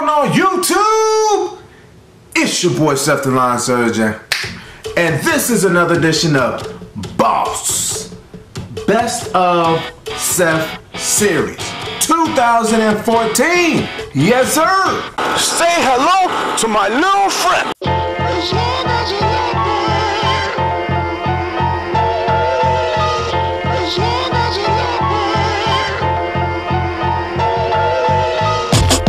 going on YouTube? It's your boy SEF the Line Surgeon, and this is another edition of Boss Best of SEF Series 2014. Yes, sir. Say hello to my little friend. As long as you love me. As long as you love me.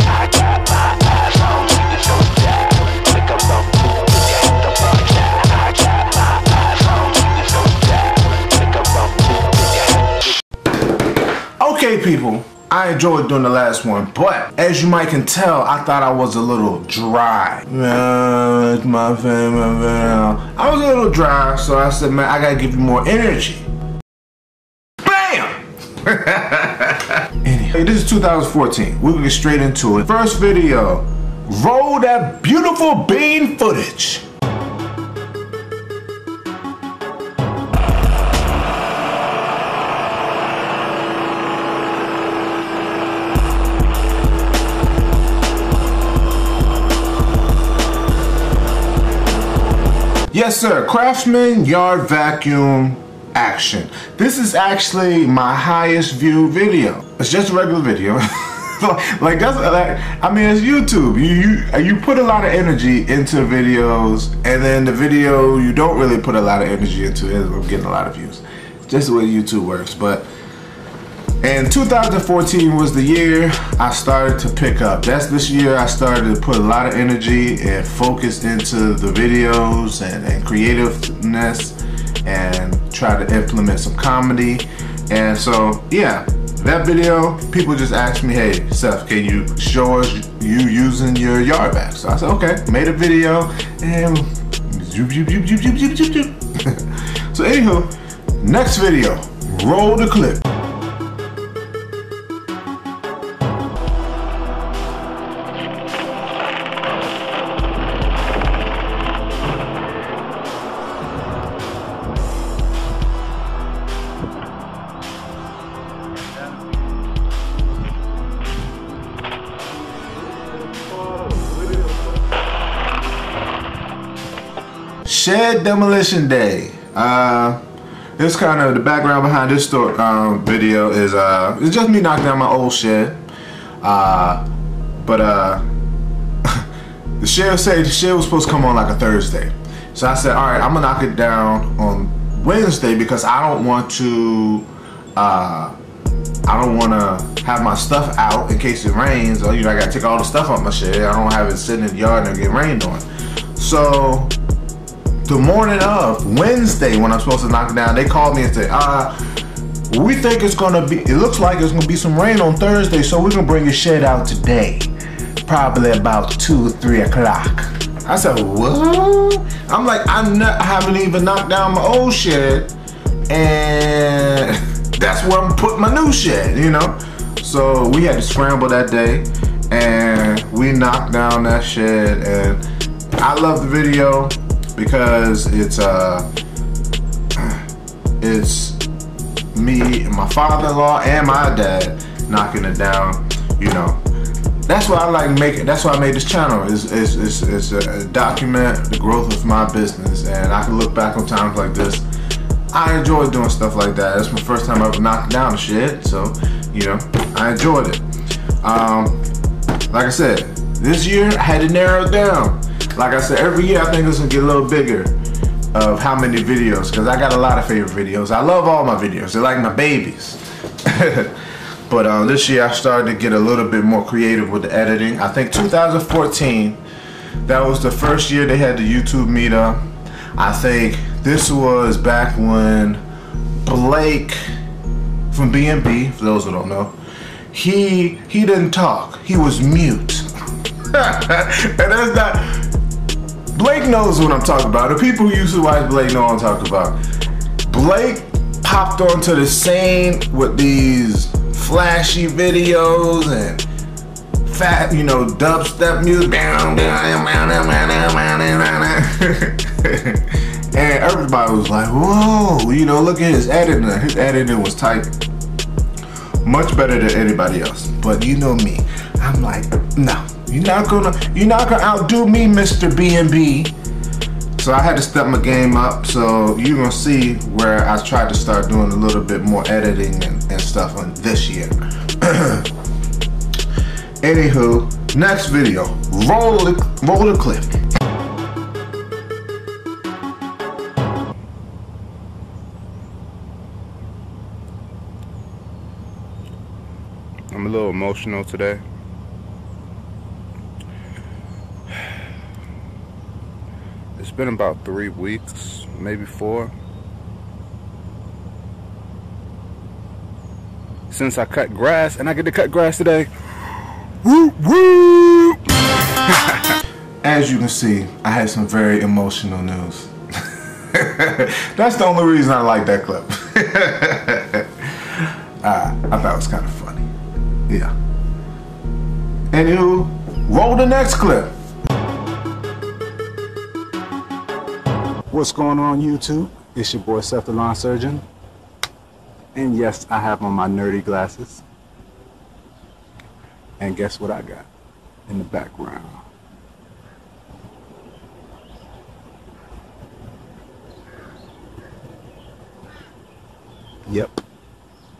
I got my eyes on you, it's so down. Pick up the food, you hit the front down. I got my eyes on you, it's so down. Pick up the food, you hit the... Okay, people. I enjoyed doing the last one, but as you might can tell, I thought I was a little dry. It's my family. I was a little dry, so I said, man, I gotta give you more energy. Bam! Anyway, this is 2014. We'll get straight into it. First video, roll that beautiful bean footage. Yes, sir. Craftsman yard vacuum action. This is actually my highest viewed video. It's just a regular video. like that's like, I mean, it's YouTube. You put a lot of energy into videos, and then the video you don't really put a lot of energy into ends up getting a lot of views. It's just the way YouTube works. But and 2014 was the year I started to pick up. That's this year I started to put a lot of energy and focus into the videos and creativeness and try to implement some comedy. And so, yeah, that video, people just asked me, hey, Seth, can you show us you using your yard vac? So I said, okay, made a video and So anywho, next video, roll the clip. Shed demolition day. This kind of the background behind this video is it's just me knocking down my old shed. The shed said the shed was supposed to come on like a Thursday, so I said, all right, I'm gonna knock it down on Wednesday because I don't want to have my stuff out in case it rains, or I gotta take all the stuff off my shed. I don't have it sitting in the yard and get rained on. So the morning of Wednesday, when I'm supposed to knock it down, they called me and said, we think it looks like it's gonna be some rain on Thursday, so we're gonna bring your shed out today, probably about 2 or 3 o'clock. I said, what? I'm like, I haven't even knocked down my old shed, and that's where I'm putting my new shed, you know? So we had to scramble that day, and we knocked down that shed, and I love the video because it's me and my father-in-law and my dad knocking it down, you know. That's why I like making. That's why I made this channel. It's a document the growth of my business, and I can look back on times like this. I enjoy doing stuff like that. That's my first time I ever knocked down a shed, so you know I enjoyed it. Like I said, this year I had to narrow it down. Like I said, every year I think it's gonna get a little bigger of how many videos, because I got a lot of favorite videos. I love all my videos. They're like my babies. But this year I started to get a little bit more creative with the editing. I think 2014, that was the first year they had the YouTube meetup. I think this was back when Blake from B&B, for those who don't know, he didn't talk. He was mute. And that's not... Blake knows what I'm talking about. The people who used to watch Blake know what I'm talking about. Blake popped onto the scene with these flashy videos and fat, you know, dubstep music. And everybody was like, whoa, you know, look at his editing. His editing was tight. Much better than anybody else. But you know me, I'm like, no. You're not gonna outdo me, Mr. B&B. So I had to step my game up. So you're gonna see where I tried to start doing a little bit more editing and stuff on this year. Anywho, next video, roll the clip. I'm a little emotional today. It's been about 3 weeks, maybe 4, since I cut grass, and I get to cut grass today. Woo woo! As you can see, I had some very emotional news. That's the only reason I like that clip. I thought it was kind of funny. Yeah. Anywho, roll the next clip. What's going on YouTube? It's your boy SEF the Lawn Surgeon. And yes, I have on my nerdy glasses. And guess what I got in the background? Yep,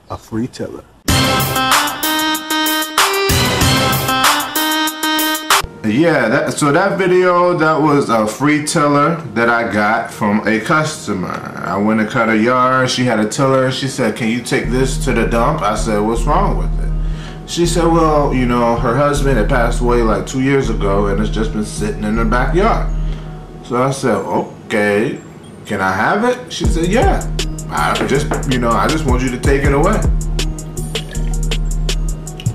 a free tiller. Yeah, so that video, that was a free tiller that I got from a customer. I went to cut a yard, she had a tiller, she said, can you take this to the dump? I said, what's wrong with it? She said, well, you know, her husband had passed away like 2 years ago and it's just been sitting in her backyard. So I said, okay, can I have it? She said, yeah. I just want you to take it away.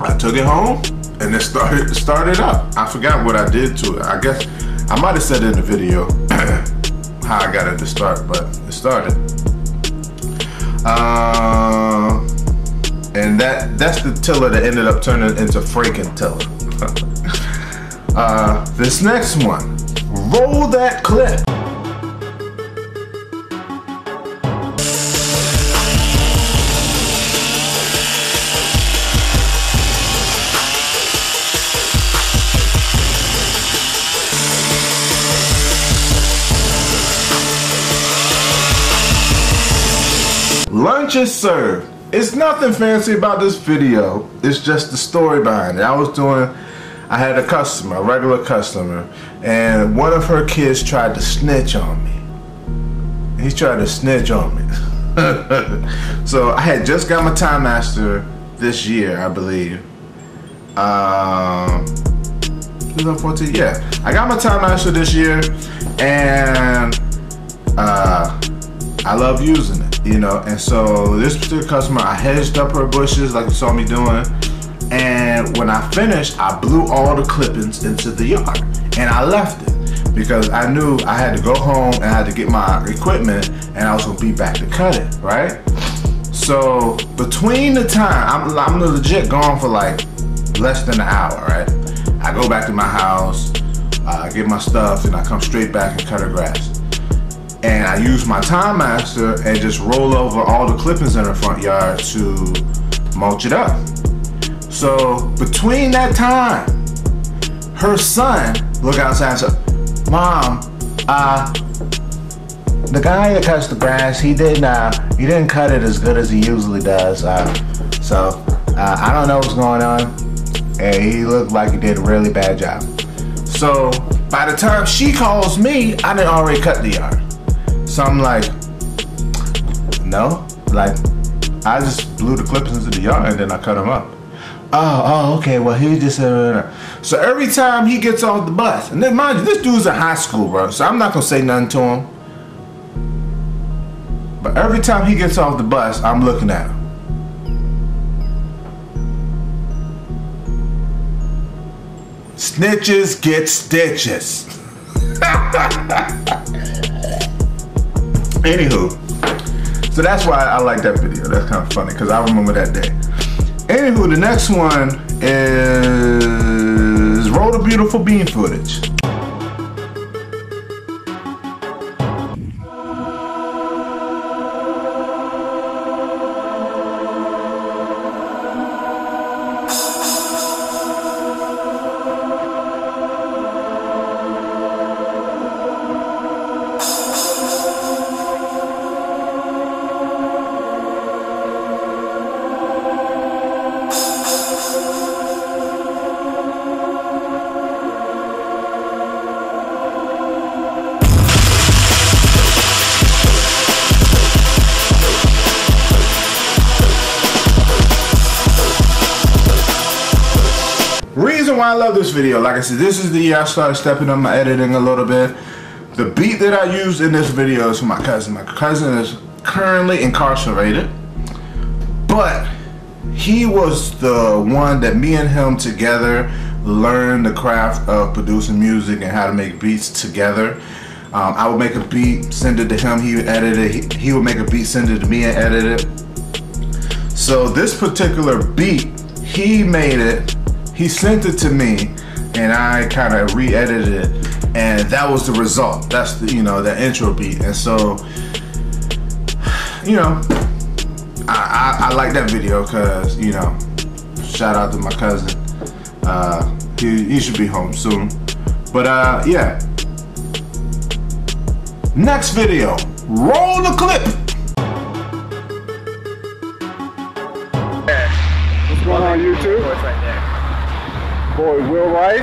I took it home. And it started up. I forgot what I did to it. I guess I might have said in the video how I got it to start, but it started. And that's the tiller that ended up turning into freaking tiller. This next one, roll that clip. Lunch is served. It's nothing fancy about this video. It's just the story behind it. I had a customer, a regular customer, and one of her kids tried to snitch on me. He tried to snitch on me. So I had just got my Timemaster this year, I believe. 2014, yeah. I got my Timemaster this year, and I love using it, you know. And so this particular customer, I hedged up her bushes like you saw me doing, and when I finished, I blew all the clippings into the yard, and I left it because I knew I had to go home and I had to get my equipment, and I was gonna be back to cut it, right? So between the time, I'm legit gone for like less than an hour, right? I go back to my house, get my stuff, and I come straight back and cut her grass. And I use my Timemaster and just roll over all the clippings in her front yard to mulch it up. So between that time, her son look outside and said, Mom, the guy that cuts the grass, he didn't cut it as good as he usually does. So I don't know what's going on. And he looked like he did a really bad job. So by the time she calls me, I done already cut the yard. So I'm like, no, like I just blew the clippings into the yard and then I cut them up. Oh, okay, well he just so every time he gets off the bus, and then mind you, this dude's in high school, bro, so I'm not gonna say nothing to him. But every time he gets off the bus, I'm looking at him. Snitches get stitches. Anywho, so that's why I like that video. That's kind of funny because I remember that day. Anywho, the next one is roll the beautiful bean footage. reason why I love this video, like I said, this is the year I started stepping up my editing a little bit. The beat that I used in this video is for my cousin. My cousin is currently incarcerated, but he was the one that me and him together learned the craft of producing music and how to make beats together. I would make a beat, send it to him, he would edit it. He would make a beat, send it to me and edit it. So this particular beat, he made it, he sent it to me, and I kind of re-edited it, and that was the result. That's the, you know, the intro beat. And so, you know, I like that video because, you know, shout out to my cousin. He should be home soon. But yeah. Next video, roll the clip. What's going on YouTube? Boy's right there. Boy, Will Rice.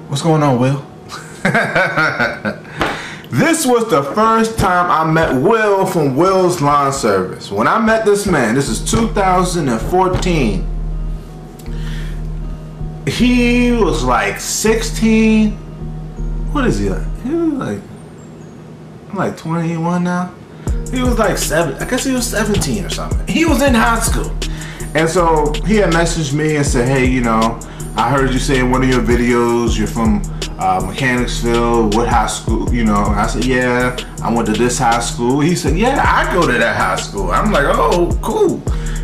What's going on, Will? This was the first time I met Will from Will's Lawn Service. When I met this man, this is 2014. He was like 16. What is he like? He was like 21 now. He was like 7. I guess he was 17 or something. He was in high school. And so he had messaged me and said, hey, you know, I heard you say in one of your videos you're from Mechanicsville. What high school? You know, I said, yeah, I went to this high school. He said, yeah, I go to that high school. I'm like, oh, cool.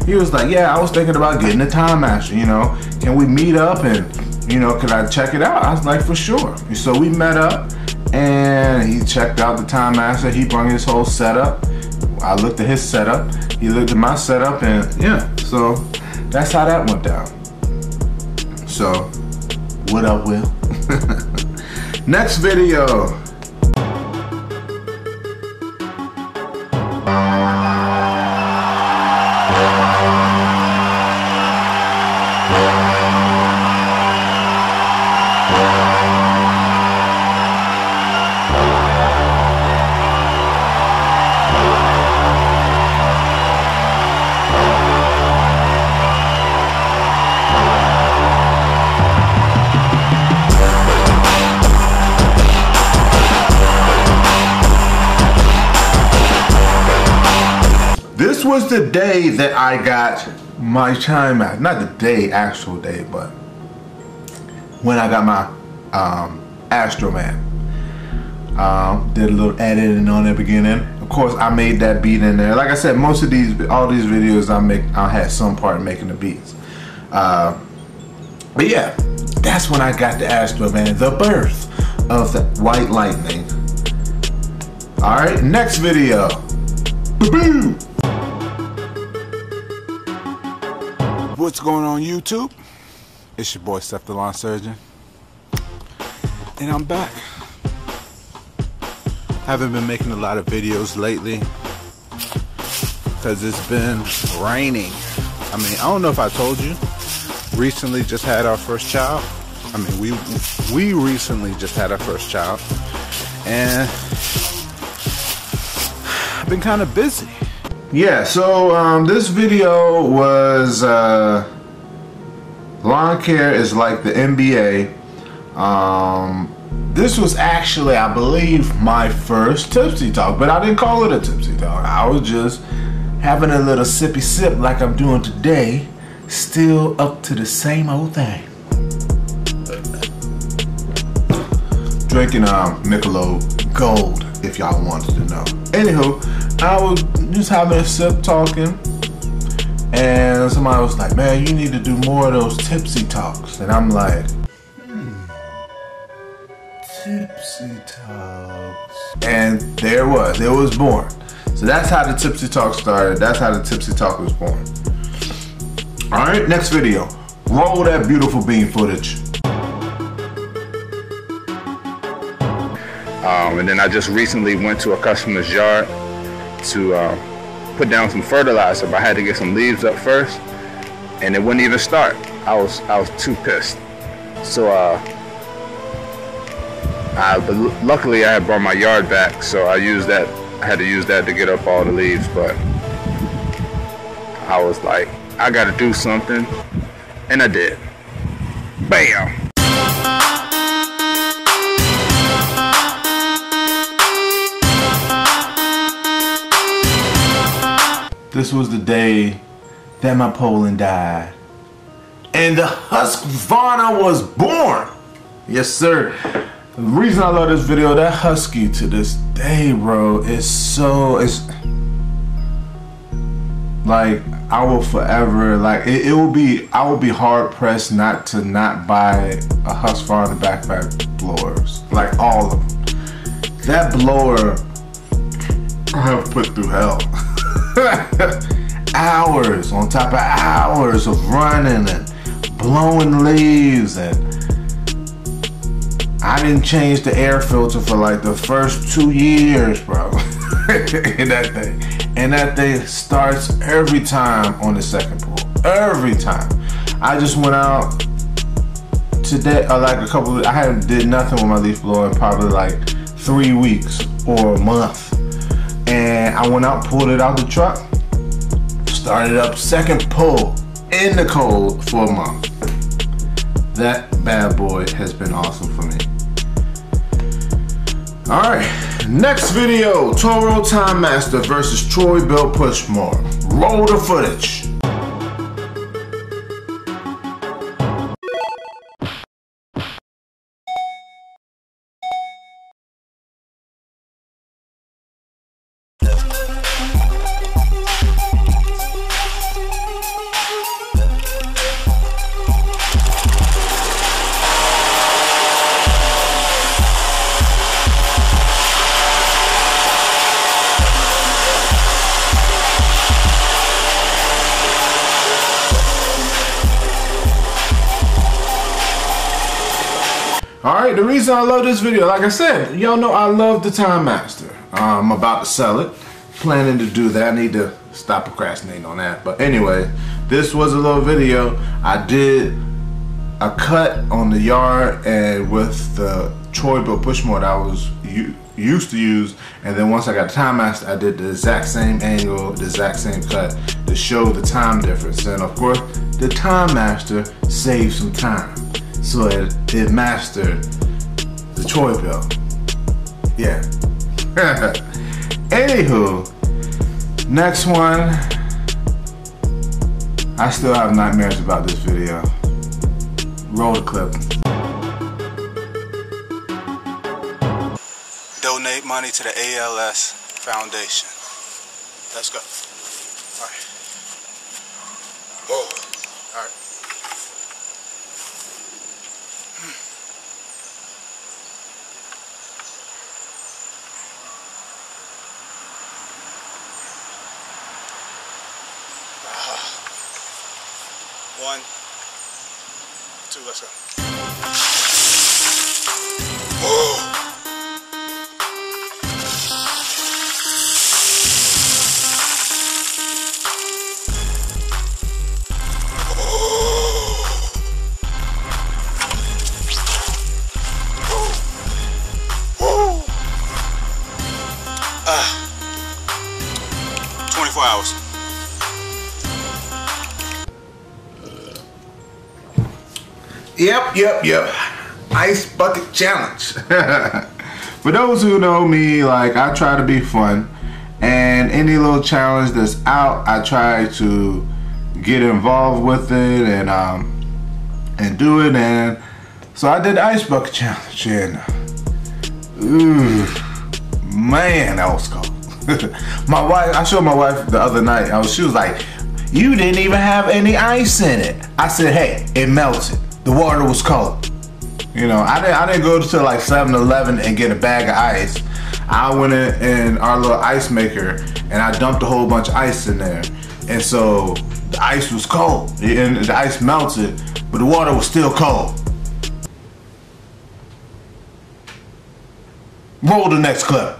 He was like, yeah, I was thinking about getting a Timemaster. You know, can we meet up and, you know, could I check it out? I was like, for sure. So we met up and he checked out the Timemaster. He brought his whole setup. I looked at his setup. He looked at my setup, and yeah, so that's how that went down. So, what up, Will? Next video. This was the day that I got my Timemaster. Not the day, actual day, but when I got my Astro Man. Did a little editing on the beginning. Of course, I made that beat in there. Like I said, most of all these videos I had some part in making the beats. But yeah, that's when I got the Astro Man, the birth of the White Lightning. All right, next video. Boo-boo! What's going on YouTube? It's your boy SEF the Lawn Surgeon, and I'm back. Haven't been making a lot of videos lately because it's been raining. I mean, I don't know if I told you, recently just had our first child. I mean, we recently just had our first child, and I've been kind of busy. Yeah, so this video was lawn care is like the NBA. This was actually, I believe, my first tipsy talk, but I didn't call it a tipsy talk. I was just having a little sippy sip like I'm doing today, still up to the same old thing. Drinking Michelob Gold, if y'all wanted to know. Anywho, I was just having a sip talking, and somebody was like, man, you need to do more of those tipsy talks. And I'm like, tipsy talks. And there it was born. So that's how the tipsy talk started. That's how the tipsy talk was born. All right, next video. Roll that beautiful bean footage. And then I just recently went to a customer's yard to put down some fertilizer, but I had to get some leaves up first, and it wouldn't even start. I was too pissed. So but luckily I had brought my yard back, so I had to use that to get up all the leaves. But I was like, I gotta do something, and I did. Bam! This was the day that my Poland died, and the Husqvarna was born. Yes, sir. The reason I love this video, that Husky to this day, bro, it's like, I will forever, like, I will be hard pressed not to buy a Husqvarna backpack blowers, like all of them. That blower I have put through hell. Hours on top of hours of running and blowing leaves, and I didn't change the air filter for like the first 2 years, bro. in that thing. And that thing starts every time on the second pull. Every time. I just went out today, I hadn't did nothing with my leaf blower in probably like 3 weeks or a month. And I went out, pulled it out the truck, started up second pull in the cold for a month. That bad boy has been awesome for me. Alright, next video, Toro Timemaster versus Troy Bilt push mower. Roll the footage. Alright, the reason I love this video, like I said, y'all know I love the Timemaster. I'm about to sell it. Planning to do that. I need to stop procrastinating on that. But anyway, this was a little video. I did a cut on the yard and with the Troy Bilt push mower that I was used to use, and then once I got the Timemaster, I did the exact same angle, the exact same cut to show the time difference. And of course, the Timemaster saved some time. So it mastered the Troy Bilt. Yeah. Anywho, next one. I still have nightmares about this video. Roll the clip. Donate money to the ALS Foundation. Let's go. Alright. Whoa. Alright. One, two, let's go. Whoa. Whoa. 24 hours. Yep. Ice bucket challenge. For those who know me, like, I try to be fun, and any little challenge that's out, I try to get involved with it and do it. And so I did the ice bucket challenge, and man, that was cold. My wife, I showed my wife the other night. She was like, "You didn't even have any ice in it." I said, "Hey, it melted. The water was cold." You know, I didn't go to like 7-Eleven and get a bag of ice. I went in our little ice maker and I dumped a whole bunch of ice in there. And so the ice was cold and the ice melted, but the water was still cold. Roll the next clip.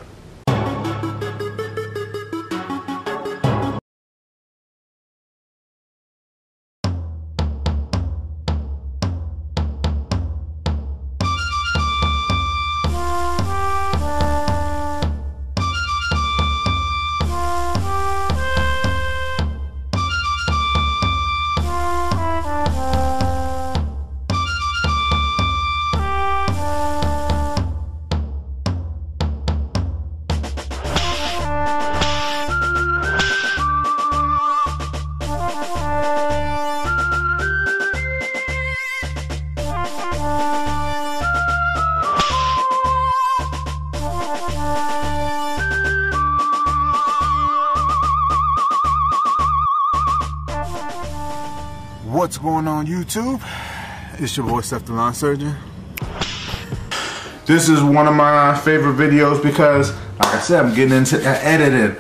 What's going on YouTube? It's your boy SEF the Lawn Surgeon. This is one of my favorite videos because, like I said, I'm getting into editing.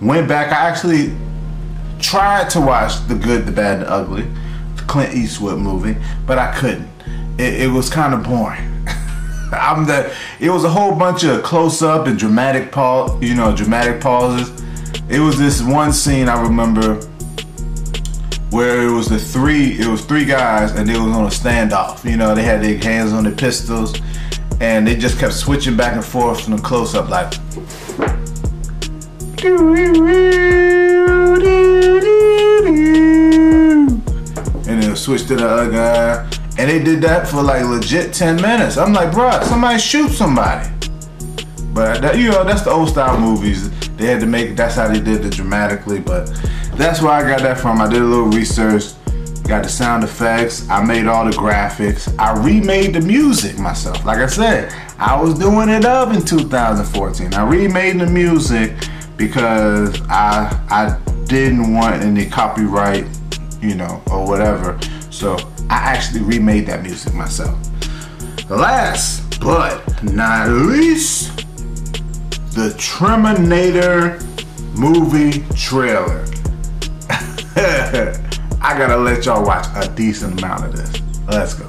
Went back, I actually tried to watch The Good, the Bad, the Ugly, the Clint Eastwood movie, but I couldn't. It was kind of boring. It was a whole bunch of close-up and dramatic pauses. It was this one scene I remember where it was three guys and they was on a standoff. You know, they had their hands on their pistols and they just kept switching back and forth from the close-up, like and then switch to the other guy. And they did that for like legit 10 minutes. I'm like, bruh, somebody shoot somebody. But that, you know, that's the old style movies. They had to make it, that's how they did it dramatically, but that's where I got that from. I did a little research, got the sound effects, I made all the graphics, I remade the music myself. Like I said, I was doing it up in 2014. I remade the music because I didn't want any copyright, you know, or whatever. So I actually remade that music myself. Last but not least, the Terminator movie trailer. I gotta let y'all watch a decent amount of this. Let's go.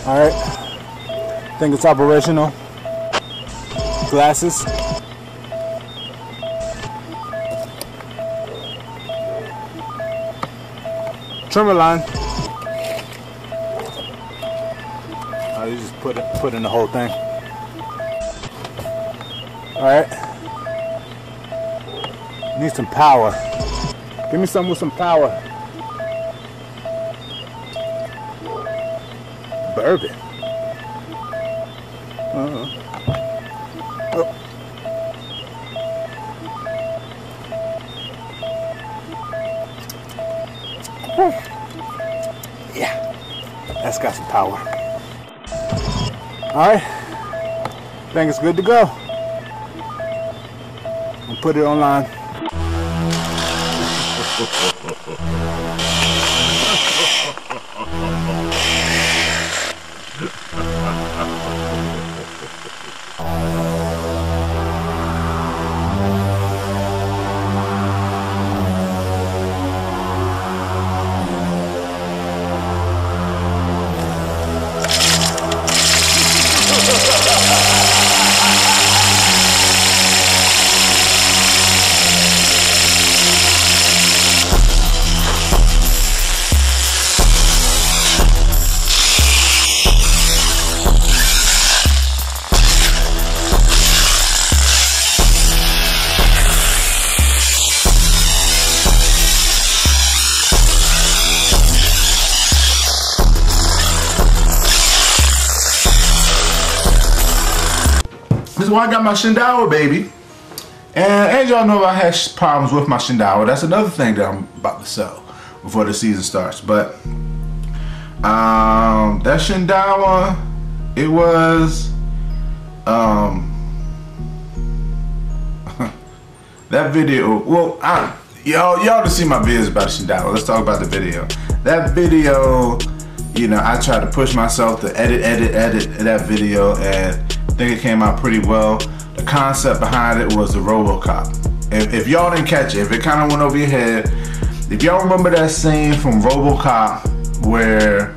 Alright, I think it's operational. Glasses. Trimmer line. You just put in the whole thing. Alright. Need some power. Give me some with some power. Bourbon. Oh. Yeah, that's got some power. Alright, think it's good to go. I'll put it online. This is why I got my Shindaiwa, baby. And as y'all know, I had problems with my Shindaiwa. That's another thing that I'm about to sell before the season starts. But that Shindaiwa, it was that video. Well, y'all to see my videos about Shindaiwa. Let's talk about the video. That video you know, I tried to push myself to edit that video, and I think it came out pretty well. The concept behind it was the RoboCop. If y'all didn't catch it, if it kind of went over your head, if y'all remember that scene from RoboCop where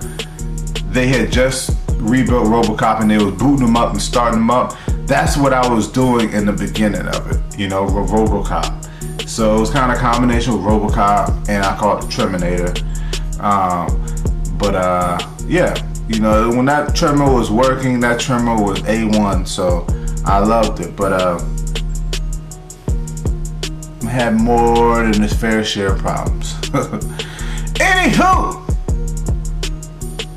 they had just rebuilt RoboCop and they was booting him up and starting him up, that's what I was doing in the beginning of it, you know, RoboCop. So it was kind of a combination with RoboCop, and I call it the Terminator. Yeah, you know, when that trimmer was working, that trimmer was A1, so I loved it. But I had more than its fair share of problems. Anywho,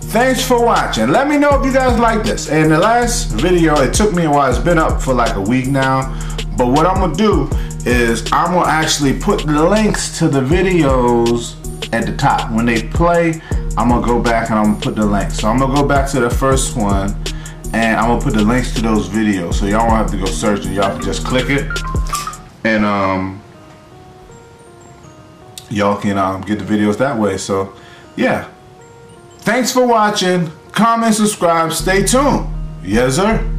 thanks for watching. Let me know if you guys like this. In the last video, it took me a while. It's been up for like a week now. But what I'm gonna do is I'm gonna actually put the links to the videos at the top. When they play, I'm gonna go back and I'm gonna put the links. So I'm gonna go back to the first one and I'm gonna put the links to those videos. So y'all won't have to go searching. Y'all can just click it and y'all can get the videos that way. So yeah. Thanks for watching. Comment, subscribe, stay tuned. Yes, sir.